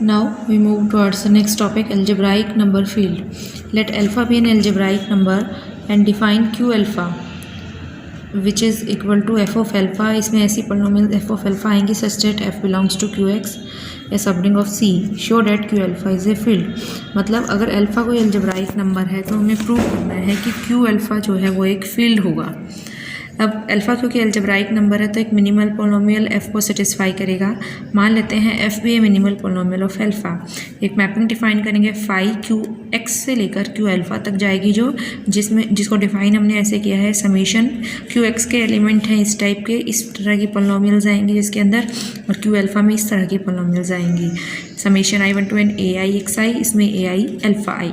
Now we move towards the next topic, algebraic number field. Let alpha be an algebraic number and define q alpha which is equal to f of alpha. इसमें ऐसी polynomial f of alpha आएंगी such that f belongs to qx a subring of c. Show that q alpha is a field. मतलब अगर alpha कोई algebraic number है तो हमें prove करना है कि q alpha जो है वो एक field होगा. अब अल्फ़ा क्योंकि एल्जेब्राइक नंबर है तो एक मिनिमल पोलिनोमियल एफ़ को सेटिस्फाई करेगा. मान लेते हैं एफ़ भी ए मिनिमल पोलिनोमियल ऑफ अल्फ़ा. एक मैपिंग डिफाइन करेंगे फाई क्यू एक्स से लेकर क्यू अल्फ़ा तक जाएगी जिसको डिफाइन हमने ऐसे किया है समीशन क्यू एक्स के एलिमेंट हैं इस टाइप के, इस तरह की पोलिनोमियल्स आएंगी जिसके अंदर, और क्यू अल्फ़ा में इस तरह की पोलिनोमियल्स आएंगी. Summation I1 to N A I X I, इसमें ए आई अल्फ़ा आई.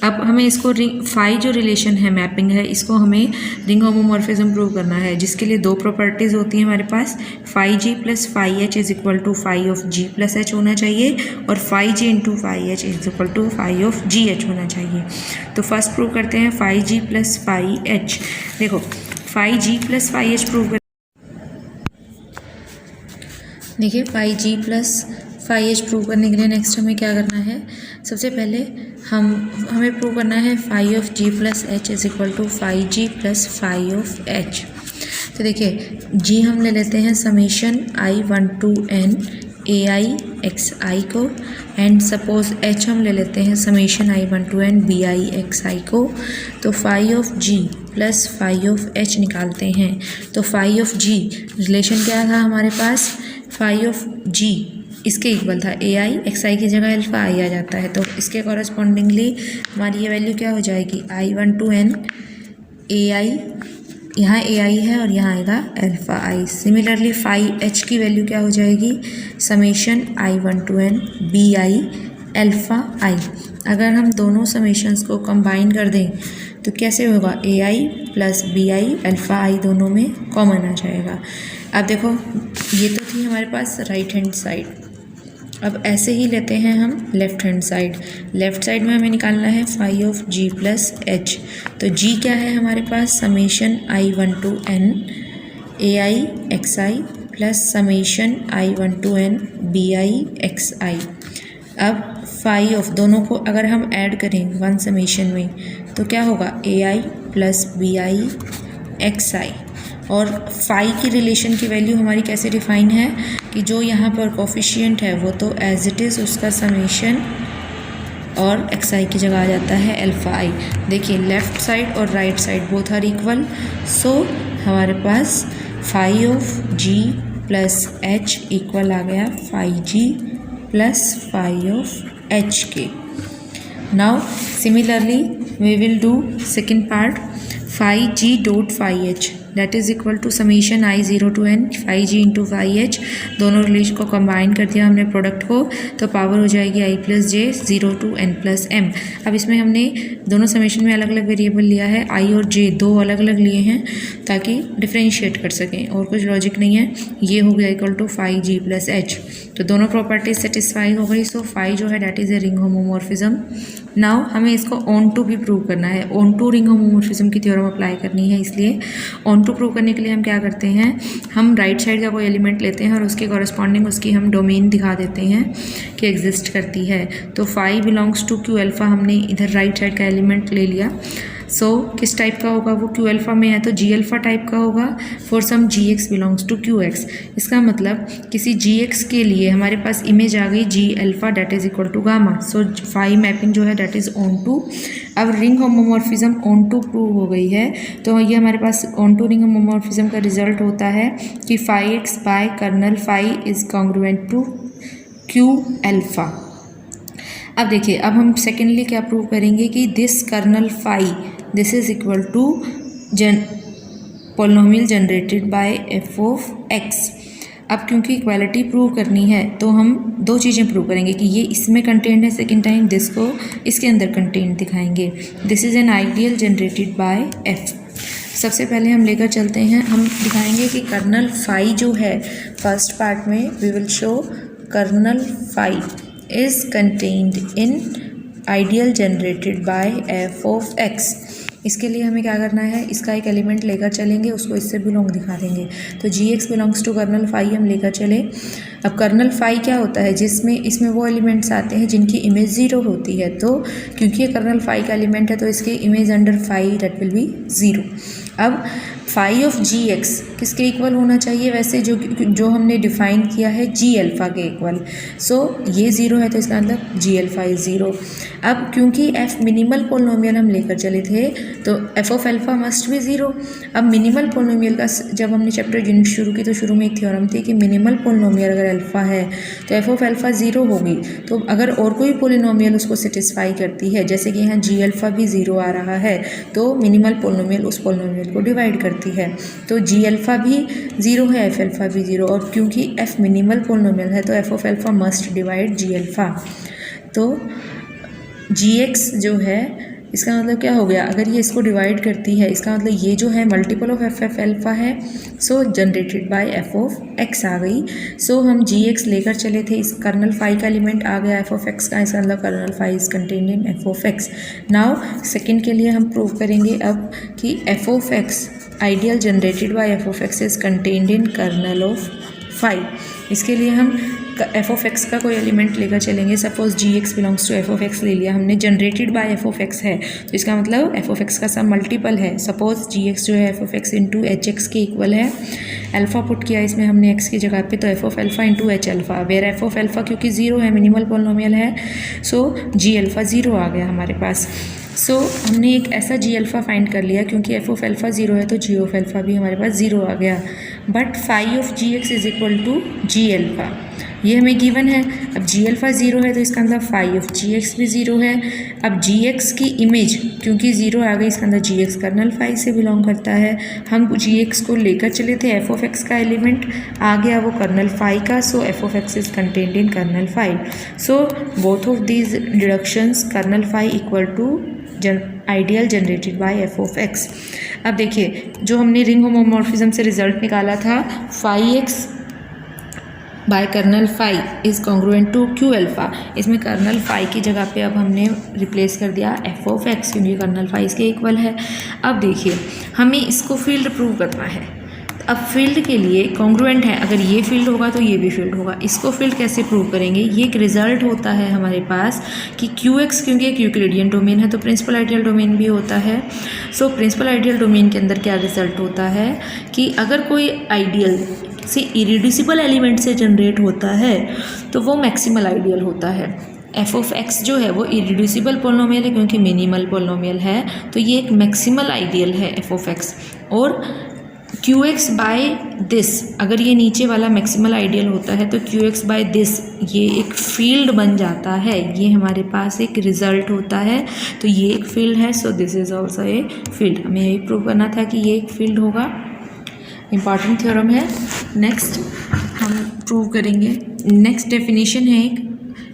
अब हमें इसको रिंग फाई जो रिलेशन है मैपिंग है इसको हमें रिंग होमोमॉर्फिज्म प्रूव करना है, जिसके लिए दो प्रॉपर्टीज़ होती हैं हमारे पास. Phi G plus phi H is equal to phi of G plus H होना चाहिए और phi G into phi H is equal to phi of G H होना चाहिए. तो फर्स्ट प्रूव करते हैं phi G plus phi H. देखो phi G plus phi H prove कर, देखिए phi G plus phi H prove करने के लिए नेक्स्ट हमें क्या करना है. सबसे पहले हमें प्रूव करना है phi of G plus H is equal to phi G plus phi of H. तो देखिए जी हम ले लेते हैं summation I1 to N A I X I को, एंड सपोज एच हम ले लेते हैं summation I1 to N B I X I को. तो phi of G plus phi of H निकालते हैं. तो फाई ऑफ जी रिलेशन क्या था हमारे पास, फाई ऑफ जी इसके इक्वल था ए आई एक्स आई की जगह अल्फ़ा आई आ जाता है. तो इसके कॉरस्पॉन्डिंगली हमारी ये वैल्यू क्या हो जाएगी, I1 to N ए आई, यहाँ ए आई है और यहाँ आएगा alpha I. Similarly phi H की वैल्यू क्या हो जाएगी, summation I1 to N B I alpha I. अगर हम दोनों समेशंस को कंबाइन कर दें तो कैसे होगा, ए आई प्लस बी आई अल्फ़ा आई दोनों में कॉमन आ जाएगा. अब देखो ये तो थी हमारे पास राइट हैंड साइड. अब ऐसे ही लेते हैं हम left hand side. Left side में हमें निकालना है phi of G plus H. तो जी क्या है हमारे पास, summation I1 to N A I X I plus summation I1 to N B I X I. अब फाई ऑफ दोनों को अगर हम ऐड करें वन समेशन में तो क्या होगा, ए आई प्लस बी आई एक्स आई. और फाई की रिलेशन की वैल्यू हमारी कैसे डिफाइन है कि जो यहाँ पर कोफिशिएंट है वो तो एज इट इज़ उसका समेशन और एक्स आई की जगह आ जाता है अल्फ़ा आई. देखिए लेफ़्ट साइड और right side both are equal. So हमारे पास phi of G plus H equal आ गया phi G plus phi of H के. Now similarly we will do second part, phi G dot phi H that is equal to summation I0 to N phi G into phi H. दोनों relation को combine कर दिया हमने product को, तो power हो जाएगी I plus J 0 to N plus M. अब इसमें हमने दोनों समीशन में अलग अलग वेरिएबल लिया है, I और J दो अलग अलग लिए हैं ताकि डिफ्रेंशिएट कर सकें, और कुछ लॉजिक नहीं है. ये हो गया equal to phi G plus H. तो दोनों प्रॉपर्टीज सेटिस्फाई हो गई. सो फाई जो है that is a ring homomorphism. Now हमें इसको ऑन टू भी प्रूव करना है. ऑन टू रिंग होमोमॉर्फिज्म की थ्योरम अप्लाई करनी है, इसलिए ऑन टू प्रूव करने के लिए हम क्या करते हैं, हम राइट साइड का कोई एलिमेंट लेते हैं और उसके कॉरस्पॉन्डिंग उसकी हम डोमेन दिखा देते हैं कि एग्जिस्ट करती है. तो phi belongs to Q alpha हमने इधर राइट साइड का एलिमेंट ले लिया. सो किस टाइप का होगा, वो क्यू अल्फ़ा में है तो जी अल्फ़ा टाइप का होगा. For some G X belongs to Q X. इसका मतलब किसी जी एक्स के लिए हमारे पास इमेज आ गई G alpha that is equal to gamma. So phi mapping जो है डैट इज़ ऑन टू. अब ring homomorphism onto prove हो गई है, तो ये हमारे पास ऑन टू रिंग होमोमॉर्फिज्म का रिजल्ट होता है कि phi X by kernel phi is congruent to Q alpha. अब देखिए अब हम सेकेंडली क्या प्रूव करेंगे कि this kernel phi this is equal to polynomial generated by F of X. अब क्योंकि इक्वालिटी प्रूव करनी है तो हम दो चीज़ें प्रूव करेंगे कि ये इसमें कंटेंट है, सेकेंड टाइम दिस को इसके अंदर कंटेंट दिखाएंगे. This is an ideal generated bye F. सबसे पहले हम लेकर चलते हैं, हम दिखाएंगे कि कर्नल फाई जो है फर्स्ट पार्ट में we will show kernel phi is contained in ideal generated by f of x. इसके लिए हमें क्या करना है, इसका एक एलिमेंट लेकर चलेंगे, उसको इससे बिलोंग दिखा देंगे। तो Gx belongs to kernel phi हम लेकर चले। अब कर्नल फाई क्या होता है, जिसमें इसमें वो एलिमेंट्स आते हैं जिनकी इमेज 0 होती है। तो क्योंकि ये कर्नल फाई का एलिमेंट है तो इसकी image under phi that will be 0। अब फाई ऑफ Gx किसके इक्वल होना चाहिए, वैसे जो हमने डिफाइन किया है G अल्फ़ा के इक्वल। सो ये 0 है तो इसका मतलब G अल्फ़ा इज़ 0। अब क्योंकि f मिनिमल पोलिनोमियल हम लेकर चले थे तो f ऑफ अल्फ़ा मस्ट भी 0। अब मिनिमल पोलिनोमियल का जब हमने चैप्टर यूनिट शुरू की तो शुरू में एक थ्योरम थी कि मिनिमल पोलिनोमियल अगर अल्फ़ा है तो f ऑफ अल्फ़ा 0 होगी। तो अगर और कोई पोलिनोमियल उसको सेटिस्फाई करती है, जैसे कि यहाँ G अल्फ़ा भी 0 आ रहा है, तो मिनिमल पोलिनोमियल उस पोलिनोमियल को डिवाइड करती है। तो G अल्फ़ा भी 0 है, f अल्फ़ा भी 0, और क्योंकि f मिनिमल पोलिनोमियल है तो f of alpha must divide G alpha. तो Gx जो है इसका मतलब क्या हो गया, अगर ये इसको डिवाइड करती है इसका मतलब ये जो है मल्टीपल ऑफ f अल्फ़ा है। So generated by f of x आ गई। सो हम Gx लेकर चले थे, इस कर्नल फाई का एलिमेंट आ गया f ऑफ x का, इसका मतलब kernel phi is contained in f of x। Now second के लिए हम प्रूव करेंगे अब कि f of x ideal generated by f of x is contained in kernel of phi. इसके लिए हम f ऑफ x का कोई एलिमेंट लेकर चलेंगे। Suppose Gx belongs to f of x ले लिया हमने, generated by f of x है तो इसका मतलब f ऑफ x का सम मल्टीपल है। सपोज Gx जो है f of x into hx के इक्वल है। अल्फ़ा पुट किया इसमें हमने x की जगह पे, तो f of alpha into h alpha, where f of alpha क्योंकि 0 है, मिनिमल पोलिनोमियल है, सो G अल्फ़ा 0 आ गया हमारे पास। सो हमने एक ऐसा G अल्फ़ा फाइंड कर लिया, क्योंकि f ऑफ अल्फ़ा 0 है तो G ऑफ अल्फ़ा भी हमारे पास 0 आ गया। But phi of Gx is equal to G alpha, ये हमें गिवन है। अब G अल्फ़ा 0 है तो इसका मतलब फाई ऑफ Gx भी 0 है। अब Gx की इमेज क्योंकि 0 आ गई, इसका मतलब Gx कर्नल फाई से बिलोंग करता है। हम Gx को लेकर चले थे, f ऑफ x का एलिमेंट आ गया वो कर्नल फाई का, so f of x is contained in kernel phi. So both of these deductions kernel phi equal to ideal generated by f of x। अब देखिए जो हमने रिंग होमोमॉर्फिज्म से रिजल्ट निकाला था, phi x by kernel phi is congruent to Q alpha, इसमें kernel phi की जगह पे अब हमने रिप्लेस कर दिया f ऑफ x, क्योंकि कर्नल फाई इसके इक्वल है। अब देखिए हमें इसको फील्ड प्रूव करना है। अब फील्ड के लिए कॉन्ग्रुएंट है, अगर ये फील्ड होगा तो ये भी फील्ड होगा। इसको फील्ड कैसे प्रूव करेंगे, ये एक रिजल्ट होता है हमारे पास कि QX क्योंकि एक यूक्लिडियन डोमेन है तो प्रिंसिपल आइडियल डोमेन भी होता है। सो प्रिंसिपल आइडियल डोमेन के अंदर क्या रिजल्ट होता है कि अगर कोई आइडियल से इरिड्यूसिबल एलिमेंट से जनरेट होता है तो वो मैक्सिमल आइडियल होता है। f ऑफ x जो है वो इरिड्यूसिबल पोलिनोमियल है क्योंकि मिनिमल पोलिनोमियल है, तो ये एक मैक्सिमल आइडियल है f ऑफ x। और QX बाय दिस, अगर ये नीचे वाला मैक्सिमल आइडियल होता है तो QX बाय दिस ये एक फील्ड बन जाता है, ये हमारे पास एक रिजल्ट होता है, तो ये एक फील्ड है। So this is also a field. हमें यही प्रूव करना था कि ये एक फील्ड होगा, इम्पॉर्टेंट थ्योरम है। नेक्स्ट हम प्रूव करेंगे, नेक्स्ट डेफिनेशन है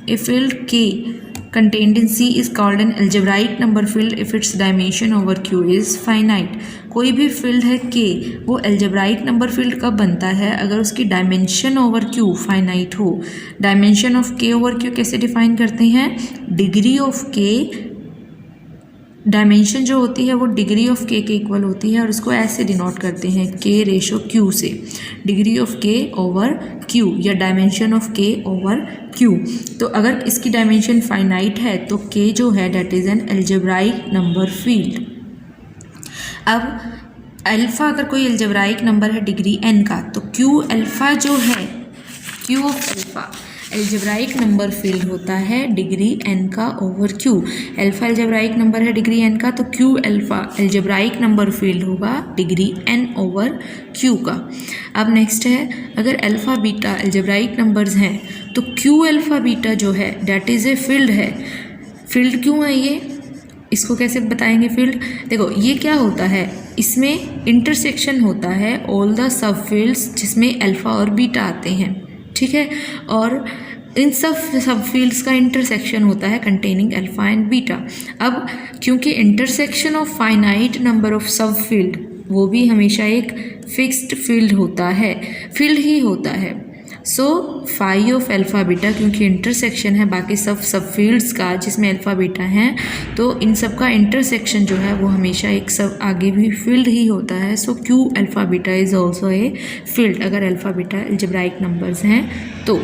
a field K contained in C is called an algebraic number field if its dimension over Q is finite। कोई भी फील्ड है K, वो एल्जेब्राइक नंबर फील्ड कब बनता है, अगर उसकी डायमेंशन ओवर Q फाइनाइट हो। Dimension of K over Q कैसे डिफाइन करते हैं, डिग्री ऑफ K, डायमेंशन जो होती है वो डिग्री ऑफ K के इक्वल होती है और उसको ऐसे डिनोट करते हैं K रेशो Q से, degree of K over Q या dimension of K over Q। तो अगर इसकी डायमेंशन फाइनाइट है तो K जो है that is an algebraic number field. अब अल्फ़ा अगर कोई एल्जेब्राइक नंबर है डिग्री n का, तो Q अल्फ़ा जो है, Q of alpha algebraic number field होता है डिग्री n का over Q। Alpha algebraic number है डिग्री n का तो Q alpha algebraic number field होगा डिग्री n ओवर Q का। अब नेक्स्ट है, अगर अल्फ़ा बीटा एल्जेब्राइक नंबर्स हैं तो Q अल्फ़ा बीटा जो है दैट इज़ ए फील्ड है। फील्ड क्यों है ये, इसको कैसे बताएंगे फील्ड, देखो ये क्या होता है, इसमें इंटरसेक्शन होता है ऑल द सब फील्ड्स जिसमें अल्फ़ा और बीटा आते हैं, ठीक है, और इन सब फील्ड्स का इंटरसेक्शन होता है कंटेनिंग अल्फ़ा एंड बीटा। अब क्योंकि intersection of finite number of सब फील्ड वो भी हमेशा एक फिक्स्ड फील्ड होता है, फील्ड ही होता है। So phi of alpha beta, क्योंकि इंटरसेक्शन है बाकी सब फील्ड्स का जिसमें अल्फ़ा बीटा हैं, तो इन सब का इंटरसेक्शन जो है वो हमेशा एक सब आगे भी फील्ड ही होता है। So Q alpha beta is also a field अगर अल्फ़ा बीटा अलजेब्राइक नंबर्स हैं तो।